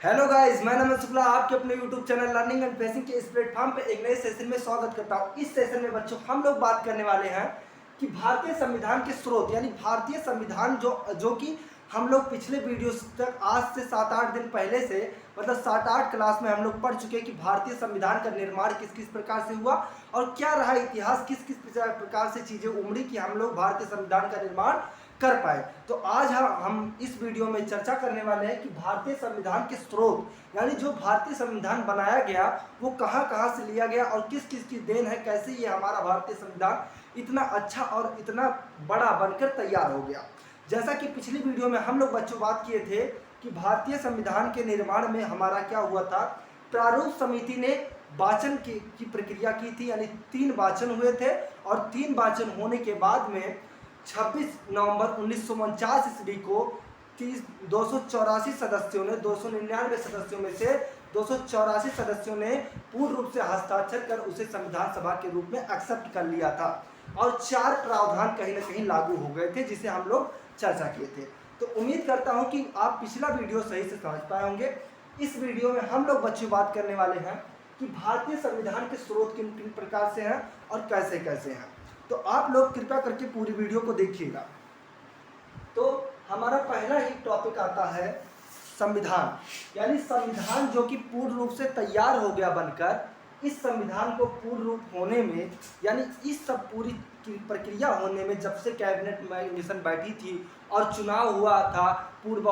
Hello guys, मैं नमन शुक्ला आपके अपने YouTube channel learning and basic के इस प्लेटफॉर्म पे एक नए सेशन में स्वागत करता हूं। इस सेशन में बच्चों हम लोग बात करने वाले हैं कि भारतीय संविधान के स्रोत यानी भारतीय संविधान जो कि हम लोग पिछले वीडियो तक आज से 7-8 दिन पहले से मतलब 7-8 क्लास में हम लोग पढ़ चुके हैं कि भारतीय संविधान का निर्माण किस किस प्रकार से हुआ और क्या रहा इतिहास, किस किस प्रकार से चीज़ें उमड़ी कि हम लोग भारतीय संविधान का निर्माण कर पाए। तो आज हम इस वीडियो में चर्चा करने वाले हैं कि भारतीय संविधान के स्रोत यानी जो भारतीय संविधान बनाया गया वो कहाँ कहाँ से लिया गया और किस किस की देन है, कैसे ये हमारा भारतीय संविधान इतना अच्छा और इतना बड़ा बनकर तैयार हो गया। जैसा कि पिछली वीडियो में हम लोग बच्चों बात किए थे कि भारतीय संविधान के निर्माण में हमारा क्या हुआ था, प्रारूप समिति ने वाचन की प्रक्रिया की थी, यानी 3 वाचन हुए थे और 3 वाचन होने के बाद में 26 नवंबर 1949 ईस्वी को 284 सदस्यों ने 299 सदस्यों में से 284 सदस्यों ने पूर्ण रूप से हस्ताक्षर कर उसे संविधान सभा के रूप में एक्सेप्ट कर लिया था और 4 प्रावधान कहीं ना कहीं लागू हो गए थे जिसे हम लोग चर्चा किए थे। तो उम्मीद करता हूं कि आप पिछला वीडियो सही से समझ पाए होंगे। इस वीडियो में हम लोग बच्चों बात करने वाले हैं कि भारतीय संविधान के स्रोत किन किन प्रकार से हैं और कैसे कैसे हैं। तो आप लोग कृपया करके पूरी वीडियो को देखिएगा। तो हमारा पहला ही टॉपिक आता है संविधान, यानी संविधान जो कि पूर्ण रूप से तैयार हो गया बनकर। इस संविधान को पूर्ण रूप होने में यानी इस सब पूरी प्रक्रिया होने में जब से कैबिनेट मिशन बैठी थी और चुनाव हुआ था, पूर्ण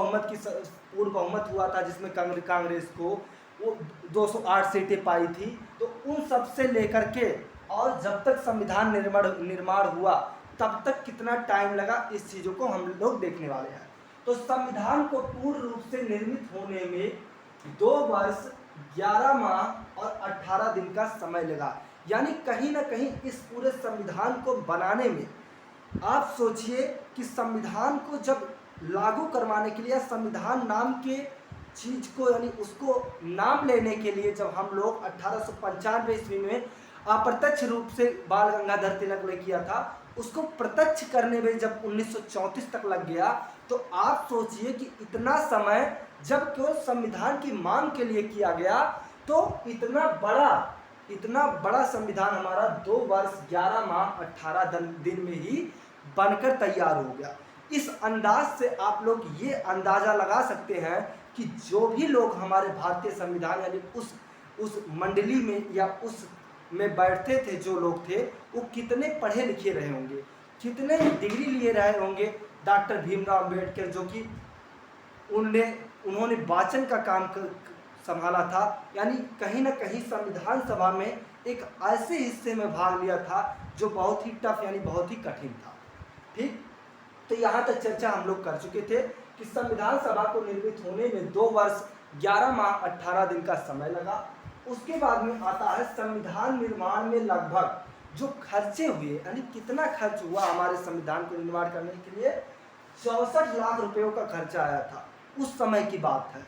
बहुमत हुआ था जिसमें कांग्रेस को वो 208 सीटें पाई थी। तो उन सब से लेकर के और जब तक संविधान निर्माण हुआ तब तक कितना टाइम लगा, इस चीज़ों को हम लोग देखने वाले हैं। तो संविधान को पूर्ण रूप से निर्मित होने में 2 वर्ष 11 माह और 18 दिन का समय लगा। यानी कहीं ना कहीं इस पूरे संविधान को बनाने में आप सोचिए कि संविधान को जब लागू करवाने के लिए या संविधान नाम के चीज़ को यानी उसको नाम लेने के लिए जब हम लोग 1895 ईस्वी में अप्रत्यक्ष रूप से बाल गंगाधर तिलक ने किया था, उसको प्रत्यक्ष करने में जब 1934 तक लग गया। तो आप सोचिए कि इतना समय जब केवल संविधान की मांग के लिए किया गया तो इतना बड़ा संविधान हमारा 2 वर्ष 11 माह 18 दिन में ही बनकर तैयार हो गया। इस अंदाज से आप लोग ये अंदाज़ा लगा सकते हैं कि जो भी लोग हमारे भारतीय संविधान यानी उस मंडली में या उस में बैठते थे, जो लोग थे वो कितने पढ़े लिखे रहे होंगे, कितने डिग्री लिए रहे होंगे। डॉक्टर भीमराव अम्बेडकर जो कि उन्होंने वाचन का काम संभाला था, यानी कहीं ना कहीं संविधान सभा में एक ऐसे हिस्से में भाग लिया था जो बहुत ही टफ यानी बहुत ही कठिन था। ठीक, तो यहाँ तक चर्चा हम लोग कर चुके थे कि संविधान सभा को निर्मित होने में 2 वर्ष 11 माह 18 दिन का समय लगा। उसके बाद में आता है संविधान निर्माण में लगभग जो खर्चे हुए यानी कितना खर्च हुआ हमारे संविधान को निर्माण करने के लिए, 64 लाख रुपयों का खर्चा आया था। उस समय की बात है,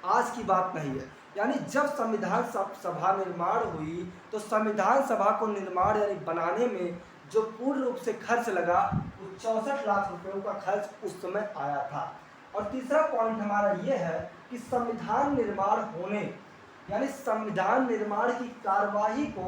आज की बात नहीं है। यानी जब संविधान सभा निर्माण हुई तो संविधान सभा को निर्माण यानी बनाने में जो पूर्ण रूप से खर्च लगा वो 64 लाख रुपयों का खर्च उस समय आया था। और तीसरा पॉइंट हमारा ये है कि संविधान निर्माण होने यानी संविधान निर्माण की कार्यवाही को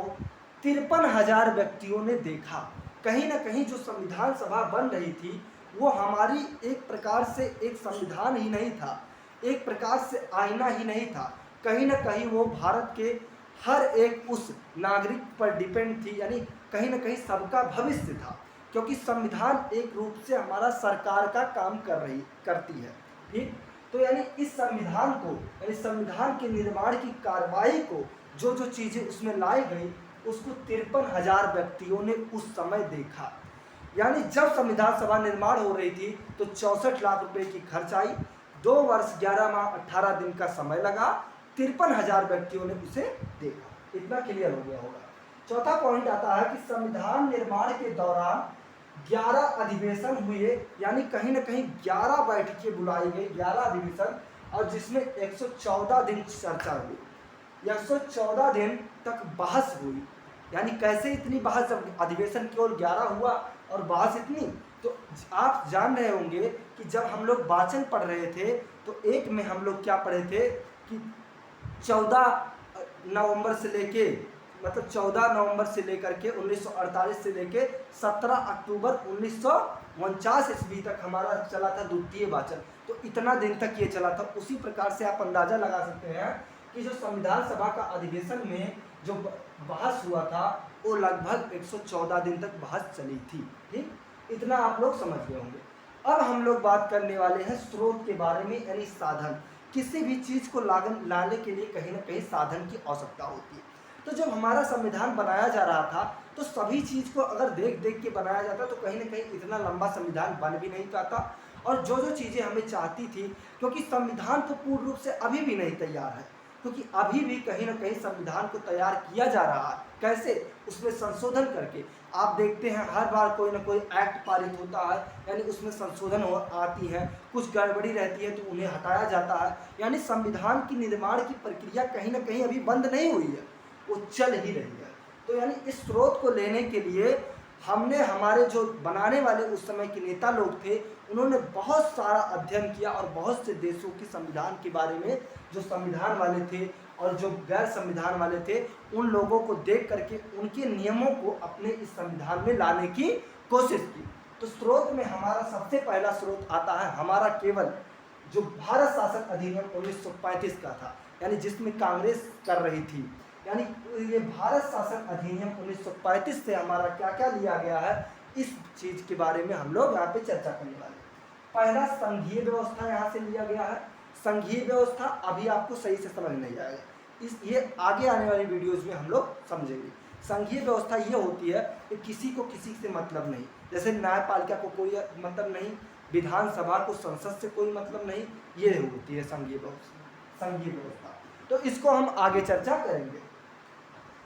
53,000 व्यक्तियों ने देखा। कहीं ना कहीं जो संविधान सभा बन रही थी वो हमारी एक प्रकार से एक संविधान ही नहीं था, एक प्रकार से आईना ही नहीं था, कहीं ना कहीं वो भारत के हर एक उस नागरिक पर डिपेंड थी, यानी कहीं ना कहीं सबका भविष्य था, क्योंकि संविधान एक रूप से हमारा सरकार का काम करती है। ठीक, तो यानी इस संविधान को यानी संविधान के निर्माण की कार्रवाई को जो जो चीज़ें उसमें लाई गई उसको 53,000 व्यक्तियों ने उस समय देखा। यानी जब संविधान सभा निर्माण हो रही थी तो 64 लाख रुपए की खर्च आई, 2 वर्ष 11 माह 18 दिन का समय लगा, 53,000 व्यक्तियों ने उसे देखा। इतना क्लियर हो गया होगा। चौथा पॉइंट आता है कि संविधान निर्माण के दौरान 11 अधिवेशन हुए, यानी कहीं ना कहीं 11 बैठकें बुलाई गई, 11 अधिवेशन, और जिसमें 114 दिन चर्चा हुई, 114 दिन तक बहस हुई। यानी कैसे इतनी बहस, जब अधिवेशन केवल 11 हुआ और बहस इतनी। तो आप जान रहे होंगे कि जब हम लोग वाचन पढ़ रहे थे तो एक में हम लोग क्या पढ़े थे कि 14 नवंबर से लेके मतलब 14 नवंबर से लेकर के 1948 से लेके 17 अक्टूबर 1949 ईस्वी तक हमारा चला था द्वितीय वाचन। तो इतना दिन तक ये चला था। उसी प्रकार से आप अंदाज़ा लगा सकते हैं कि जो संविधान सभा का अधिवेशन में जो बहस हुआ था वो लगभग 114 दिन तक बहस चली थी। ठीक, इतना आप लोग समझ गए होंगे। अब हम लोग बात करने वाले हैं स्रोत के बारे में, यानी साधन। किसी भी चीज़ को लाने के लिए कहीं ना कहीं साधन की आवश्यकता होती है। तो जब हमारा संविधान बनाया जा रहा था तो सभी चीज़ को अगर देख देख के बनाया जाता तो कहीं ना कहीं इतना लंबा संविधान बन भी नहीं पाता। और जो जो चीज़ें हमें चाहती थी, क्योंकि संविधान तो पूर्ण रूप से अभी भी नहीं तैयार है, क्योंकि अभी भी कहीं ना कहीं संविधान को तैयार किया जा रहा है। कैसे? उसमें संशोधन करके। आप देखते हैं हर बार कोई ना कोई एक्ट पारित होता है, यानी उसमें संशोधन आती है, कुछ गड़बड़ी रहती है तो उन्हें हटाया जाता है। यानी संविधान की निर्माण की प्रक्रिया कहीं ना कहीं अभी बंद नहीं हुई है, वो चल ही रही है। तो यानी इस स्रोत को लेने के लिए हमने, हमारे जो बनाने वाले उस समय के नेता लोग थे, उन्होंने बहुत सारा अध्ययन किया और बहुत से देशों के संविधान के बारे में, जो संविधान वाले थे और जो गैर संविधान वाले थे, उन लोगों को देख करके उनके नियमों को अपने इस संविधान में लाने की कोशिश की। तो स्रोत में हमारा सबसे पहला स्रोत आता है हमारा केवल जो भारत शासन अधिनियम 1935 का था, यानी जिसमें कांग्रेस कर रही थी। यानी ये भारत शासन अधिनियम 1935 से हमारा क्या क्या लिया गया है, इस चीज़ के बारे में हम लोग यहाँ पे चर्चा करने वाले हैं। पहला संघीय व्यवस्था यहाँ से लिया गया है। संघीय व्यवस्था अभी आपको सही से समझ नहीं आएगा, ये आगे आने वाली वीडियोज़ में हम लोग समझेंगे। संघीय व्यवस्था ये होती है कि किसी को किसी से मतलब नहीं, जैसे न्यायपालिका को कोई मतलब नहीं, विधानसभा को संसद से कोई मतलब नहीं, ये होती है संघीय व्यवस्था। तो इसको हम आगे चर्चा करेंगे।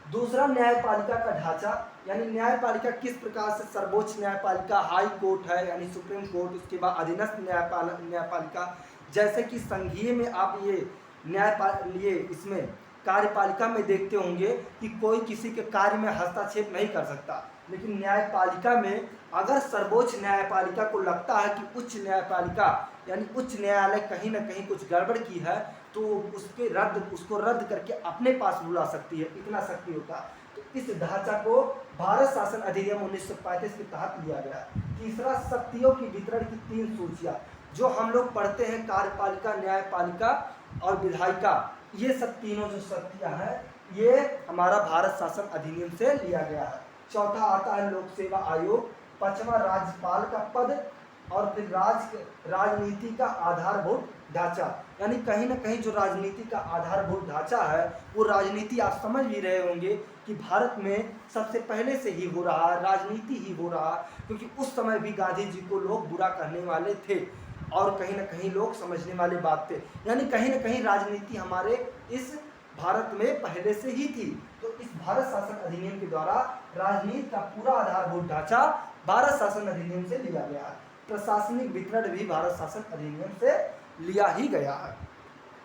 दूसरा, न्यायपालिका का ढांचा, यानी न्यायपालिका किस प्रकार से, सर्वोच्च न्यायपालिका, हाई कोर्ट है यानी सुप्रीम कोर्ट, उसके बाद अधीनस्थ न्यायपालिका। जैसे कि संघीय में आप ये इसमें कार्यपालिका में देखते होंगे कि कोई किसी के कार्य में हस्तक्षेप नहीं कर सकता, लेकिन न्यायपालिका में अगर सर्वोच्च न्यायपालिका को लगता है कि उच्च न्यायपालिका यानी उच्च न्यायालय कहीं ना कहीं कुछ गड़बड़ की है, तो उसको रद्द करके अपने पास बुला सकती है, इतना शक्ति होता है। तो इस ढांचा को भारत शासन अधिनियम 1935 के तहत लिया गया। तीसरा, शक्तियों की वितरण की 3 सूचियाँ, जो हम लोग पढ़ते हैं, कार्यपालिका, न्यायपालिका और विधायिका, ये सब तीनों जो शक्तियाँ हैं, ये हमारा भारत शासन अधिनियम से लिया गया है। चौथा आता है लोक सेवा आयोग। पांचवा, राज्यपाल का पद। और फिर राजनीति का आधारभूत ढांचा, यानी कहीं ना कहीं जो राजनीति का आधारभूत ढांचा है, वो राजनीति आप समझ भी रहे होंगे कि भारत में सबसे पहले से ही हो रहा है, राजनीति ही हो रहा है, क्योंकि उस समय भी गांधी जी को लोग बुरा कहने वाले थे और कहीं ना कहीं लोग समझने वाले बात थे। यानी कहीं ना कहीं राजनीति हमारे इस भारत में पहले से ही थी। तो इस भारत शासन अधिनियम के द्वारा राजनीति का पूरा आधारभूत ढांचा भारत शासन अधिनियम से लिया गया है। प्रशासनिक वितरण भी भारत शासन अधिनियम से लिया ही गया है।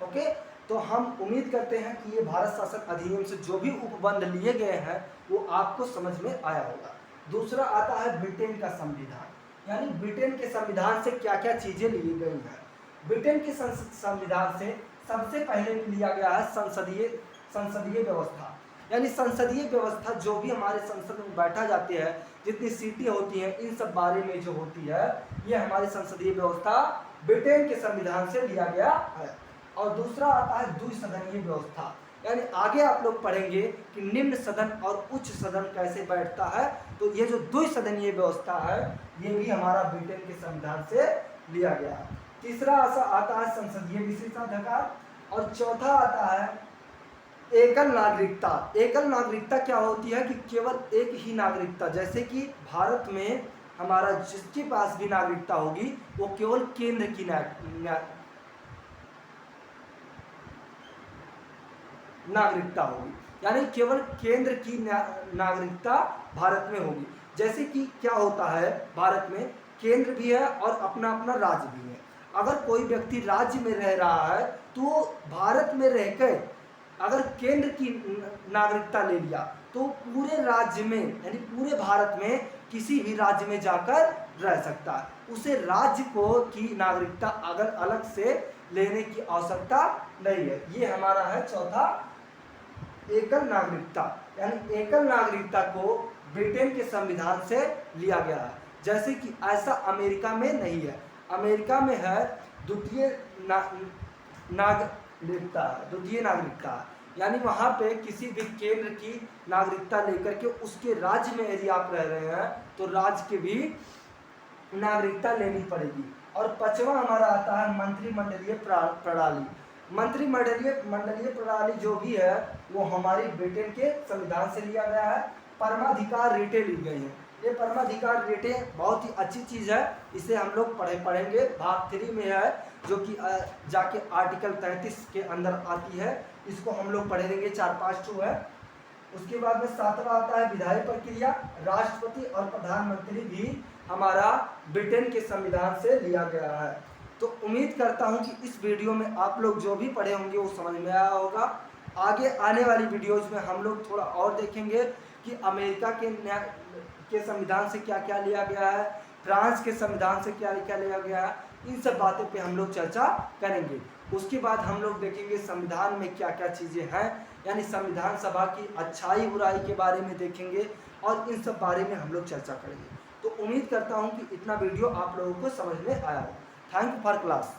ओके, तो हम उम्मीद करते हैं कि ये भारत शासन अधिनियम से जो भी उपबंध लिए गए हैं वो आपको समझ में आया होगा। दूसरा आता है ब्रिटेन का संविधान, यानी ब्रिटेन के संविधान से क्या क्या चीज़ें ली गई हैं। ब्रिटेन के संविधान से सबसे पहले लिया गया है संसदीय व्यवस्था, यानी संसदीय व्यवस्था जो भी हमारे संसद में बैठा जाते हैं, जितनी सीटें होती हैं, इन सब बारे में जो होती है, ये हमारी संसदीय व्यवस्था ब्रिटेन के संविधान से लिया गया है। और दूसरा आता है द्विसदनीय व्यवस्था, यानी आगे आप लोग पढ़ेंगे कि निम्न सदन और उच्च सदन कैसे बैठता है। तो ये जो द्विसदनीय व्यवस्था है, ये भी हमारा ब्रिटेन के संविधान से लिया गया है। तीसरा आता है संसदीय विशेषाधिकार। और चौथा आता है एकल नागरिकता। एकल नागरिकता क्या होती है कि केवल एक ही नागरिकता, जैसे कि भारत में हमारा जिसके पास भी नागरिकता होगी वो केवल केंद्र की नागरिकता होगी, यानी केवल केंद्र की नागरिकता भारत में होगी। जैसे कि क्या होता है, भारत में केंद्र भी है और अपना अपना राज्य भी है। अगर कोई व्यक्ति राज्य में रह रहा है तो भारत में रहकर अगर केंद्र की नागरिकता ले लिया तो पूरे राज्य में यानी पूरे भारत में किसी भी राज्य में जाकर रह सकता है। उसे राज्य को की नागरिकता अगर अलग से लेने की आवश्यकता नहीं है। ये हमारा है चौथा एकल नागरिकता, यानी एकल नागरिकता को ब्रिटेन के संविधान से लिया गया है, जैसे कि ऐसा अमेरिका में नहीं है। अमेरिका में है द्वितीय नागरिकता, द्वितीय नागरिकता, यानी वहाँ पे किसी भी केंद्र की नागरिकता लेकर के उसके राज्य में यदि आप रह रहे हैं तो राज्य की भी नागरिकता लेनी पड़ेगी। और पांचवा हमारा आता है मंत्रिमंडलीय प्रणाली। मंत्रिमंडलीय प्रणाली जो भी है वो हमारी ब्रिटेन के संविधान से लिया गया है। परमाधिकार रेटें ली गई हैं। ये परमाधिकार रेटें बहुत ही अच्छी चीज़ है, इसे हम लोग पढ़ेंगे। भाग 3 में है, जो कि जाके आर्टिकल 33 के अंदर आती है। इसको हम लोग पढ़ेंगे, 4-5 टू है। उसके बाद में 7वां आता है विधायी प्रक्रिया। राष्ट्रपति और प्रधानमंत्री भी हमारा ब्रिटेन के संविधान से लिया गया है। तो उम्मीद करता हूं कि इस वीडियो में आप लोग जो भी पढ़े होंगे वो समझ में आया होगा। आगे आने वाली वीडियोज़ में हम लोग थोड़ा और देखेंगे कि अमेरिका के संविधान से क्या क्या लिया गया है, फ्रांस के संविधान से क्या क्या लिया गया है। इन सब बातें पे हम लोग चर्चा करेंगे। उसके बाद हम लोग देखेंगे संविधान में क्या क्या चीज़ें हैं, यानी संविधान सभा की अच्छाई बुराई के बारे में देखेंगे और इन सब बारे में हम लोग चर्चा करेंगे। तो उम्मीद करता हूँ कि इतना वीडियो आप लोगों को समझ में आया हो। Thank you for class.